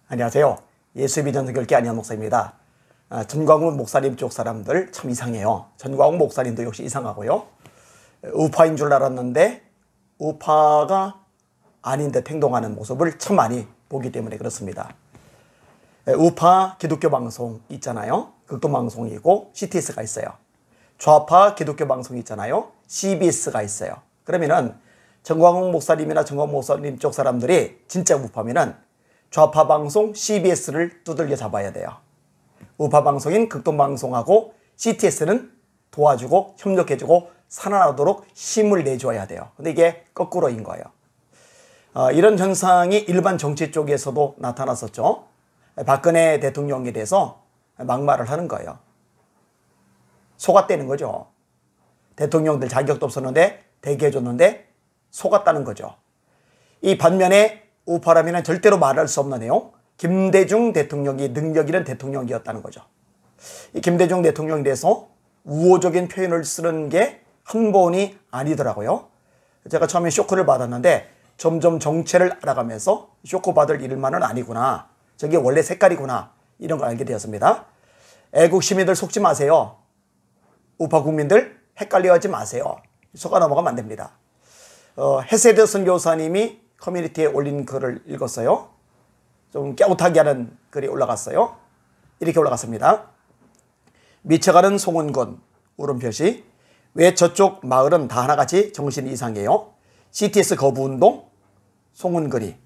안녕하세요. 예수의 전설교회 안현 목사입니다. 전광훈 목사님 쪽 사람들 참 이상해요. 전광훈 목사님도 역시 이상하고요. 우파인 줄 알았는데 우파가 아닌 듯 행동하는 모습을 참 많이 보기 때문에 그렇습니다. 우파 기독교 방송 있잖아요. 극동방송이고 CTS가 있어요. 좌파 기독교 방송 있잖아요. CBS가 있어요. 그러면은 전광훈 목사님이나 전광훈 목사님 쪽 사람들이 진짜 우파면은 좌파 방송 CBS를 두들겨 잡아야 돼요. 우파 방송인 극동방송하고 CTS는 도와주고 협력해주고 살아나도록 힘을 내줘야 돼요. 근데 이게 거꾸로인 거예요. 이런 현상이 일반 정치 쪽에서도 나타났었죠. 박근혜 대통령에 대해서 막말을 하는 거예요. 속았다는 거죠. 대통령들 자격도 없었는데 대기해줬는데 속았다는 거죠. 이 반면에 우파라면 절대로 말할 수 없는 내용, 김대중 대통령이 능력 있는 대통령이었다는 거죠. 이 김대중 대통령에 대해서 우호적인 표현을 쓰는 게 한 번이 아니더라고요. 제가 처음에 쇼크를 받았는데 점점 정체를 알아가면서 쇼크 받을 일만은 아니구나. 저게 원래 색깔이구나. 이런 걸 알게 되었습니다. 애국 시민들 속지 마세요. 우파 국민들 헷갈려하지 마세요. 속아 넘어가면 안 됩니다. 헤세드 선교사님이 커뮤니티에 올린 글을 읽었어요. 좀 깨우타게 하는 글이 올라갔어요. 이렇게 올라갔습니다. 미쳐가는 송은군 울음표시. 왜 저쪽 마을은 다 하나같이 정신이 이상해요? CTS 거부운동 송은근이.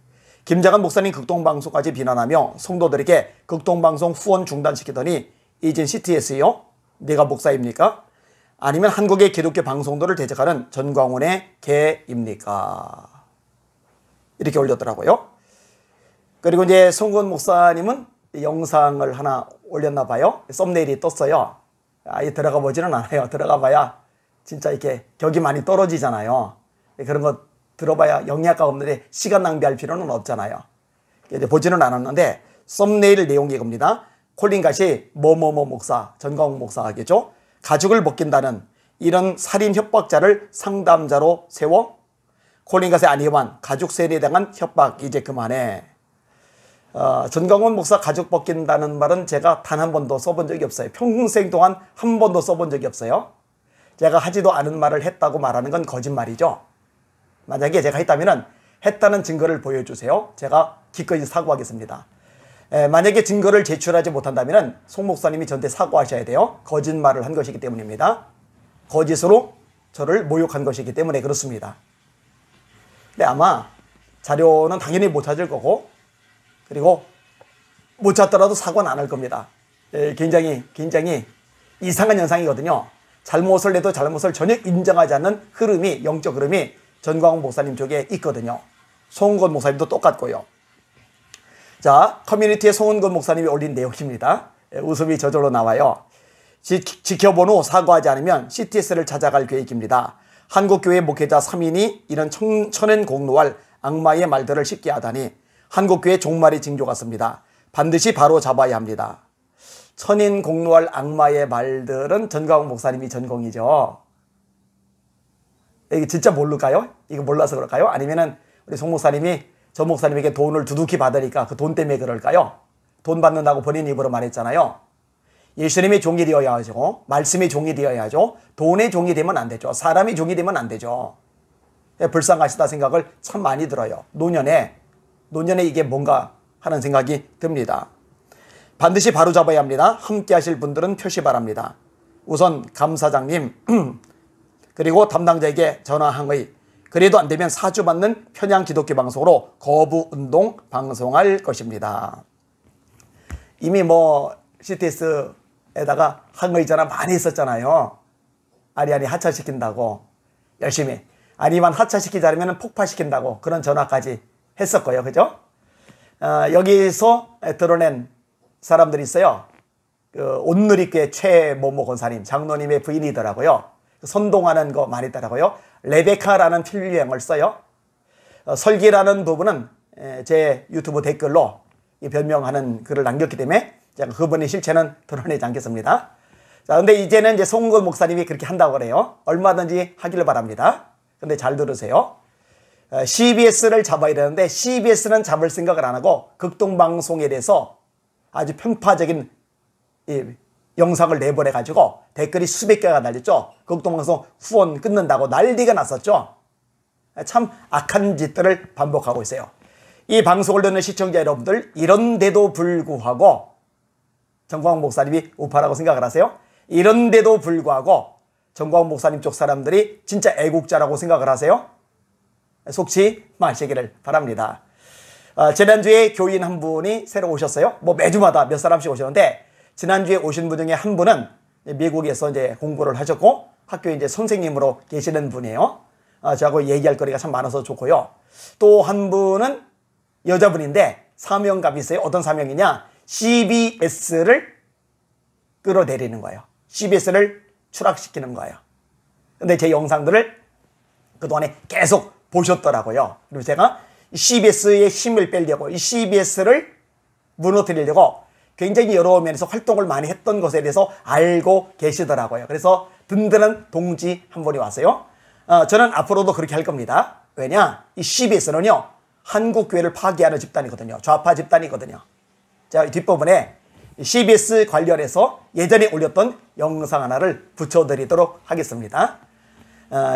김장한 목사님 극동방송까지 비난하며 성도들에게 극동방송 후원 중단시키더니 이젠 CTS요? 네가 목사입니까? 아니면 한국의 기독교 방송들을 대적하는 전광훈의 개입니까? 이렇게 올렸더라고요. 그리고 이제 송근 목사님은 영상을 하나 올렸나 봐요. 썸네일이 떴어요. 아예 들어가 보지는 않아요. 들어가 봐야 진짜 이렇게 격이 많이 떨어지잖아요. 그런 거 들어봐야 영양가 없는데 시간 낭비할 필요는 없잖아요. 이제 보지는 않았는데 썸네일 내용이 이겁니다. 콜린갓이 뭐뭐뭐 목사, 전광훈 목사겠죠. 가죽을 벗긴다는 이런 살인 협박자를 상담자로 세워 콜린갓의 아니만 가죽 세례에 당한 협박 이제 그만해. 전광훈 목사 가죽 벗긴다는 말은 제가 단 한 번도 써본 적이 없어요. 평생 동안 한 번도 써본 적이 없어요. 제가 하지도 않은 말을 했다고 말하는 건 거짓말이죠. 만약에 제가 했다면 했다는 증거를 보여주세요. 제가 기꺼이 사과하겠습니다. 만약에 증거를 제출하지 못한다면 송 목사님이 저한테 사과하셔야 돼요. 거짓말을 한 것이기 때문입니다. 거짓으로 저를 모욕한 것이기 때문에 그렇습니다. 근데 아마 자료는 당연히 못 찾을 거고 그리고 못 찾더라도 사과는 안 할 겁니다. 굉장히 이상한 현상이거든요. 잘못을 해도 잘못을 전혀 인정하지 않는 흐름이, 영적 흐름이 전광훈 목사님 쪽에 있거든요. 송은건 목사님도 똑같고요. 자, 커뮤니티에 송은건 목사님이 올린 내용입니다. 웃음이 저절로 나와요. 지켜본 후 사과하지 않으면 CTS를 찾아갈 계획입니다. 한국교회 목회자 3인이 이런 천연공노할 악마의 말들을 쉽게 하다니 한국교회 종말의 징조 같습니다. 반드시 바로 잡아야 합니다. 천인공노할 악마의 말들은 전광훈 목사님이 전공이죠. 이게 진짜 모를까요? 이거 몰라서 그럴까요? 아니면은 우리 송 목사님이 저 목사님에게 돈을 두둑히 받으니까 그 돈 때문에 그럴까요? 돈 받는다고 본인 입으로 말했잖아요. 예수님의 종이 되어야 하죠. 말씀의 종이 되어야 하죠. 돈의 종이 되면 안 되죠. 사람의 종이 되면 안 되죠. 불쌍하시다 생각을 참 많이 들어요. 노년에 이게 뭔가 하는 생각이 듭니다. 반드시 바로잡아야 합니다. 함께 하실 분들은 표시 바랍니다. 우선 감사장님 그리고 담당자에게 전화항의 그래도 안 되면 사주 받는 편향 기독교 방송으로 거부운동 방송할 것입니다. 이미 CTS에다가 항의 전화 많이 했었잖아요. 아니 하차시킨다고 열심히 아니만 하차시키지 않으면 폭파시킨다고 그런 전화까지 했었고요. 그죠? 여기서 드러낸 사람들이 있어요. 온누리교회 최모모 권사님 장로님의 부인이더라고요. 선동하는 거 많이 있더라고요. 레베카라는 필명을 써요. 설기라는 부분은 제 유튜브 댓글로 변명하는 글을 남겼기 때문에 제가 그분의 실체는 드러내지 않겠습니다. 자, 근데 이제는 이제 송은건 목사님이 그렇게 한다고 그래요. 얼마든지 하기를 바랍니다. 근데 잘 들으세요. CBS를 잡아야 되는데 CBS는 잡을 생각을 안 하고 극동방송에 대해서 아주 편파적인 영상을 내보내가지고 댓글이 수백 개가 달렸죠. 극동방송 후원 끊는다고 난리가 났었죠. 참 악한 짓들을 반복하고 있어요. 이 방송을 듣는 시청자 여러분들, 이런데도 불구하고 정광훈 목사님이 우파라고 생각을 하세요? 이런데도 불구하고 정광훈 목사님 쪽 사람들이 진짜 애국자라고 생각을 하세요? 속지 마시기를 바랍니다. 지난주에 교인 한 분이 새로 오셨어요. 뭐 매주마다 몇 사람씩 오셨는데, 지난주에 오신 분 중에 한 분은 미국에서 이제 공부를 하셨고 학교에 이제 선생님으로 계시는 분이에요. 저하고 얘기할 거리가 참 많아서 좋고요. 또 한 분은 여자분인데 사명감이 있어요. 어떤 사명이냐? CBS를 끌어내리는 거예요. CBS를 추락시키는 거예요. 근데 제 영상들을 그동안에 계속 보셨더라고요. 그리고 제가 CBS의 힘을 빼려고, 이 CBS를 무너뜨리려고 굉장히 여러 면에서 활동을 많이 했던 것에 대해서 알고 계시더라고요. 그래서 든든한 동지 한 분이 왔어요. 저는 앞으로도 그렇게 할 겁니다. 왜냐? 이 CBS는요, 한국교회를 파괴하는 집단이거든요. 좌파 집단이거든요. 자, 뒷부분에 CBS 관련해서 예전에 올렸던 영상 하나를 붙여드리도록 하겠습니다.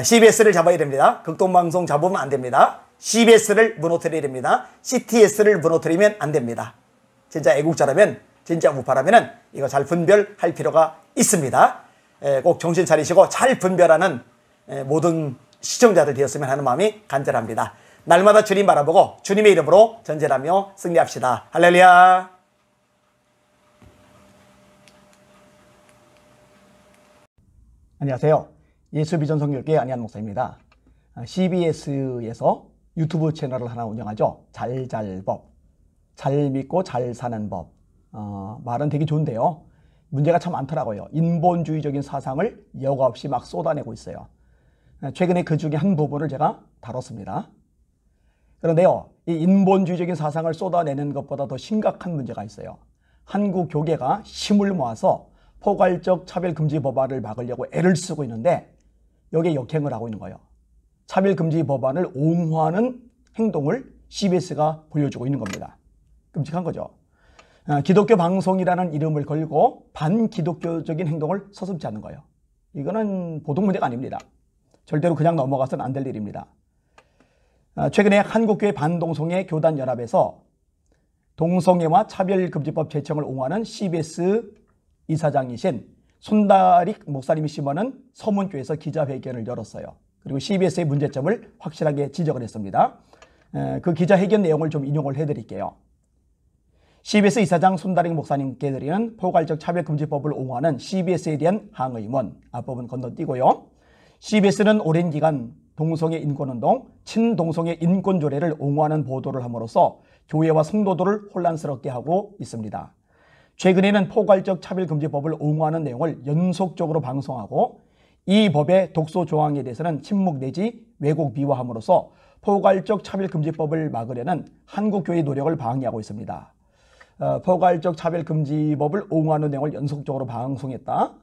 CBS를 잡아야 됩니다. 극동방송 잡으면 안 됩니다. CBS를 무너뜨려야 됩니다. CTS를 무너뜨리면 안 됩니다. 진짜 애국자라면, 진짜 우파라면 이거 잘 분별할 필요가 있습니다. 꼭 정신 차리시고 잘 분별하는 모든 시청자들 되었으면 하는 마음이 간절합니다. 날마다 주님 바라보고 주님의 이름으로 전쟁하며 승리합시다. 할렐루야. 안녕하세요. 예수비전 성교회 안희한 목사입니다. CBS에서 유튜브 채널을 하나 운영하죠. 잘잘법. 잘 믿고 잘 사는 법. 말은 되게 좋은데요. 문제가 참 많더라고요. 인본주의적인 사상을 여과 없이 막 쏟아내고 있어요. 최근에 그 중에 한 부분을 제가 다뤘습니다. 그런데요, 이 인본주의적인 사상을 쏟아내는 것보다 더 심각한 문제가 있어요. 한국 교계가 힘을 모아서 포괄적 차별금지 법안을 막으려고 애를 쓰고 있는데 여기에 역행을 하고 있는 거예요. 차별금지 법안을 옹호하는 행동을 CBS가 보여주고 있는 겁니다. 끔찍한 거죠. 기독교 방송이라는 이름을 걸고 반기독교적인 행동을 서슴지 않는 거예요. 이거는 보통 문제가 아닙니다. 절대로 그냥 넘어가서는 안 될 일입니다. 최근에 한국교회 반동성애 교단연합에서 동성애와 차별금지법 제청을 옹호하는 CBS 이사장이신 손다릭 목사님이 심어는 서문교에서 기자회견을 열었어요. 그리고 CBS의 문제점을 확실하게 지적을 했습니다. 그 기자회견 내용을 좀 인용을 해드릴게요. CBS 이사장 손다릭 목사님께 드리는 포괄적 차별금지법을 옹호하는 CBS에 대한 항의문, 앞부분 건너뛰고요. CBS는 오랜 기간 동성애 인권운동, 친동성애 인권조례를 옹호하는 보도를 함으로써 교회와 성도들을 혼란스럽게 하고 있습니다. 최근에는 포괄적 차별금지법을 옹호하는 내용을 연속적으로 방송하고 이 법의 독소 조항에 대해서는 침묵 내지 왜곡 비화함으로써 포괄적 차별금지법을 막으려는 한국교회의 노력을 방해하고 있습니다. 포괄적 차별금지법을 옹호하는 내용을 연속적으로 방송했다.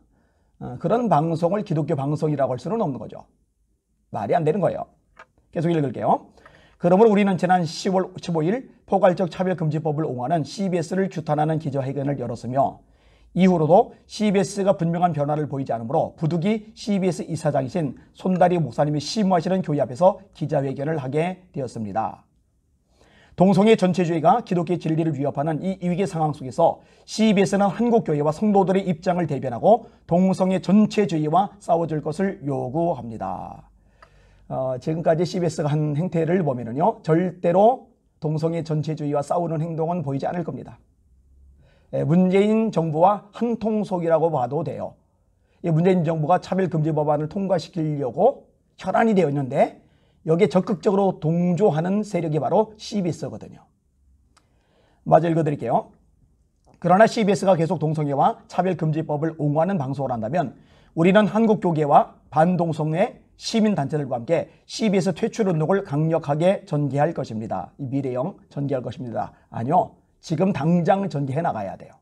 그런 방송을 기독교 방송이라고 할 수는 없는 거죠. 말이 안 되는 거예요. 계속 읽을게요. 그러므로 우리는 지난 10월 15일 포괄적 차별금지법을 옹호하는 CBS를 규탄하는 기자회견을 열었으며 이후로도 CBS가 분명한 변화를 보이지 않으므로 부득이 CBS 이사장이신 손다리 목사님이 심호하시는 교회 앞에서 기자회견을 하게 되었습니다. 동성애 전체주의가 기독교의 진리를 위협하는 이 위기 상황 속에서 CBS는 한국교회와 성도들의 입장을 대변하고 동성애 전체주의와 싸워줄 것을 요구합니다. 지금까지 CBS가 한 행태를 보면은요, 절대로 동성애 전체주의와 싸우는 행동은 보이지 않을 겁니다. 문재인 정부와 한통속이라고 봐도 돼요. 문재인 정부가 차별금지 법안을 통과시키려고 혈안이 되어 있는데 여기에 적극적으로 동조하는 세력이 바로 CBS거든요. 마저 읽어드릴게요. 그러나 CBS가 계속 동성애와 차별금지법을 옹호하는 방송을 한다면 우리는 한국교계와 반동성애 시민단체들과 함께 CBS 퇴출운동을 강력하게 전개할 것입니다. 이 미래형 전개할 것입니다. 아니요. 지금 당장 전개해 나가야 돼요.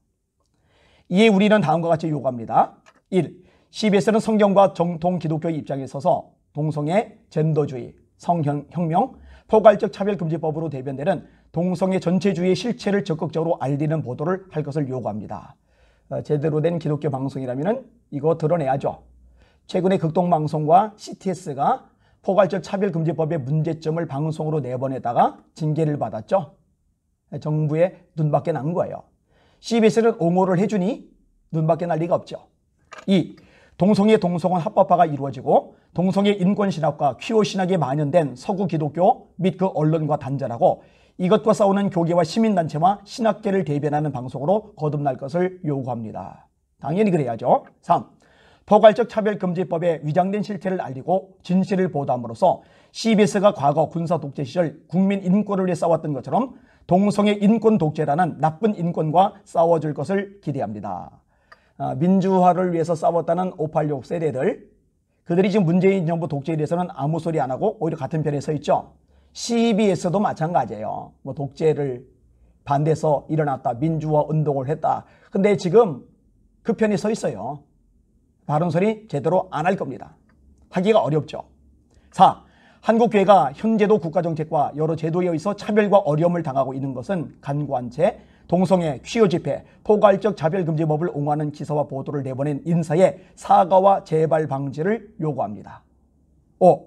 이에 우리는 다음과 같이 요구합니다. 1. CBS는 성경과 정통 기독교의 입장에 서서 동성애, 젠더주의, 성혁명, 포괄적 차별금지법으로 대변되는 동성애 전체주의의 실체를 적극적으로 알리는 보도를 할 것을 요구합니다. 제대로 된 기독교 방송이라면 이거 드러내야죠. 최근에 극동방송과 CTS가 포괄적 차별금지법의 문제점을 방송으로 내보내다가 징계를 받았죠. 정부의 눈밖에 난 거예요. CBS는 옹호를 해주니 눈밖에 날 리가 없죠. 2. 동성애 동성혼 합법화가 이루어지고 동성애 인권 신학과 퀴어 신학이 만연된 서구 기독교 및 그 언론과 단절하고 이것과 싸우는 교계와 시민단체와 신학계를 대변하는 방송으로 거듭날 것을 요구합니다. 당연히 그래야죠. 3. 포괄적 차별금지법의 위장된 실체를 알리고 진실을 보도함으로써 CBS가 과거 군사 독재 시절 국민 인권을 위해 싸웠던 것처럼 동성애 인권 독재라는 나쁜 인권과 싸워줄 것을 기대합니다. 민주화를 위해서 싸웠다는 586 세대들, 그들이 지금 문재인 정부 독재에 대해서는 아무 소리 안 하고 오히려 같은 편에 서 있죠. CBS도 마찬가지예요. 뭐 독재를 반대해서 일어났다, 민주화 운동을 했다. 근데 지금 그 편에 서 있어요. 바른 소리 제대로 안 할 겁니다. 하기가 어렵죠. 4. 한국교회가 현재도 국가정책과 여러 제도에 의해서 차별과 어려움을 당하고 있는 것은 간과한 채 동성애, 퀴어 집회, 포괄적 차별금지법을 옹호하는 기사와 보도를 내보낸 인사의 사과와 재발 방지를 요구합니다. 5.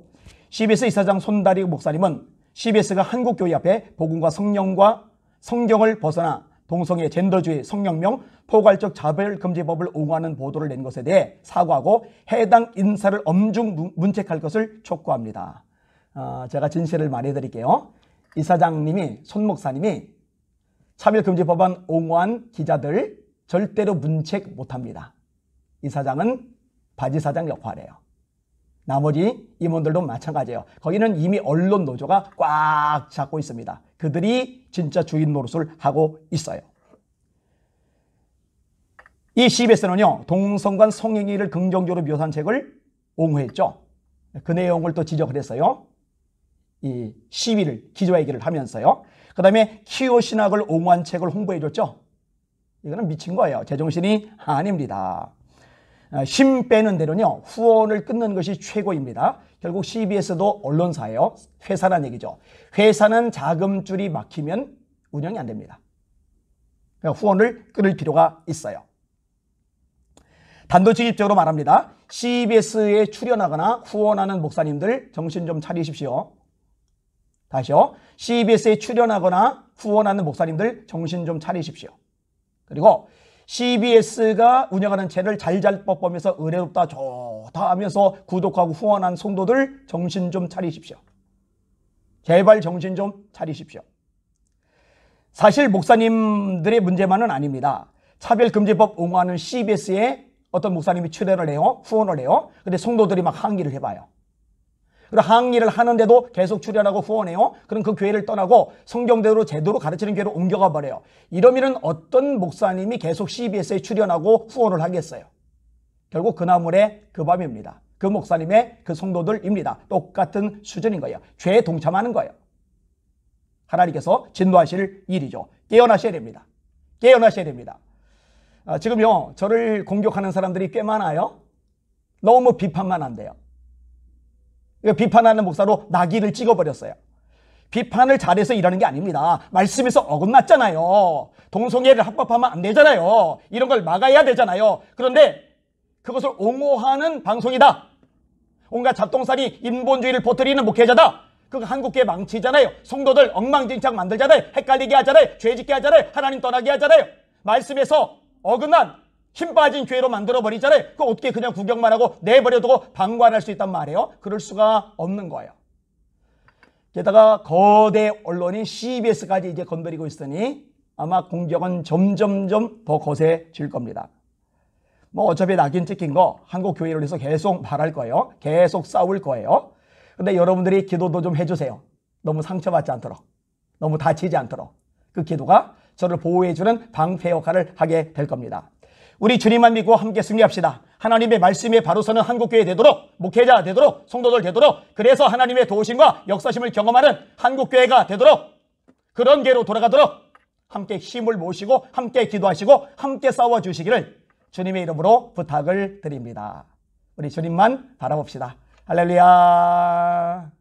CBS 이사장 손다리 목사님은 CBS가 한국교회 앞에 복음과 성경을 벗어나 동성애, 젠더주의, 성혁명, 포괄적 차별금지법을 옹호하는 보도를 낸 것에 대해 사과하고 해당 인사를 엄중 문책할 것을 촉구합니다. 제가 진실을 말해드릴게요. 이사장님이, 손 목사님이 차별금지법안 옹호한 기자들 절대로 문책 못합니다. 이사장은 바지사장 역할이에요. 나머지 임원들도 마찬가지예요. 거기는 이미 언론 노조가 꽉 잡고 있습니다. 그들이 진짜 주인 노릇을 하고 있어요. 이 CBS는요, 동성간 성행위를 긍정적으로 묘사한 책을 옹호했죠. 그 내용을 또 지적을 했어요. 이 시위를, 기조회기를 하면서요. 그 다음에 퀴어 신학을 옹호한 책을 홍보해줬죠. 이거는 미친 거예요. 제정신이 아닙니다. 힘 빼는 대로는요, 후원을 끊는 것이 최고입니다. 결국 CBS도 언론사예요. 회사란 얘기죠. 회사는 자금줄이 막히면 운영이 안 됩니다. 그러니까 후원을 끊을 필요가 있어요. 단도직입적으로 말합니다. CBS에 출연하거나 후원하는 목사님들 정신 좀 차리십시오. 다시요. CBS에 출연하거나 후원하는 목사님들 정신 좀 차리십시오. 그리고 CBS가 운영하는 채널 잘잘 뻗으면서 의뢰롭다 좋다 하면서 구독하고 후원한 성도들 정신 좀 차리십시오. 제발 정신 좀 차리십시오. 사실 목사님들의 문제만은 아닙니다. 차별금지법 옹호하는 CBS에 어떤 목사님이 출연을 해요. 후원을 해요. 근데 성도들이 막 항의를 해봐요. 그리고 항의를 하는데도 계속 출연하고 후원해요. 그럼 그 교회를 떠나고 성경대로 제대로 가르치는 교회로 옮겨가 버려요. 이러면은 어떤 목사님이 계속 CBS에 출연하고 후원을 하겠어요. 결국 그 나물의 그 밤입니다. 그 목사님의 그 성도들입니다. 똑같은 수준인 거예요. 죄에 동참하는 거예요. 하나님께서 진노하실 일이죠. 깨어나셔야 됩니다. 깨어나셔야 됩니다. 지금요, 저를 공격하는 사람들이 꽤 많아요. 너무 비판만 안 돼요. 비판하는 목사로 낙인을 찍어버렸어요. 비판을 잘해서 일하는 게 아닙니다. 말씀에서 어긋났잖아요. 동성애를 합법하면 안 되잖아요. 이런 걸 막아야 되잖아요. 그런데 그것을 옹호하는 방송이다. 온갖 잡동사니 인본주의를 퍼뜨리는 목회자다. 그거 한국교회 망치잖아요. 성도들 엉망진창 만들잖아요. 헷갈리게 하잖아요. 죄짓게 하잖아요. 하나님 떠나게 하잖아요. 말씀에서 어긋난 힘 빠진 교회로 만들어버리잖아요. 그거 어떻게 그냥 구경만 하고 내버려두고 방관할 수 있단 말이에요. 그럴 수가 없는 거예요. 게다가 거대 언론인 CBS까지 이제 건드리고 있으니 아마 공격은 점점점 더 거세질 겁니다. 뭐 어차피 낙인 찍힌 거 한국 교회를 위해서 계속 말할 거예요. 계속 싸울 거예요. 근데 여러분들이 기도도 좀 해주세요. 너무 상처받지 않도록, 너무 다치지 않도록. 그 기도가 저를 보호해주는 방패 역할을 하게 될 겁니다. 우리 주님만 믿고 함께 승리합시다. 하나님의 말씀에 바로 서는 한국교회 되도록, 목회자 되도록, 성도들 되도록, 그래서 하나님의 도우심과 역사심을 경험하는 한국교회가 되도록, 그런 교회로 돌아가도록 함께 힘을 모으시고 함께 기도하시고 함께 싸워주시기를 주님의 이름으로 부탁을 드립니다. 우리 주님만 바라봅시다. 할렐루야.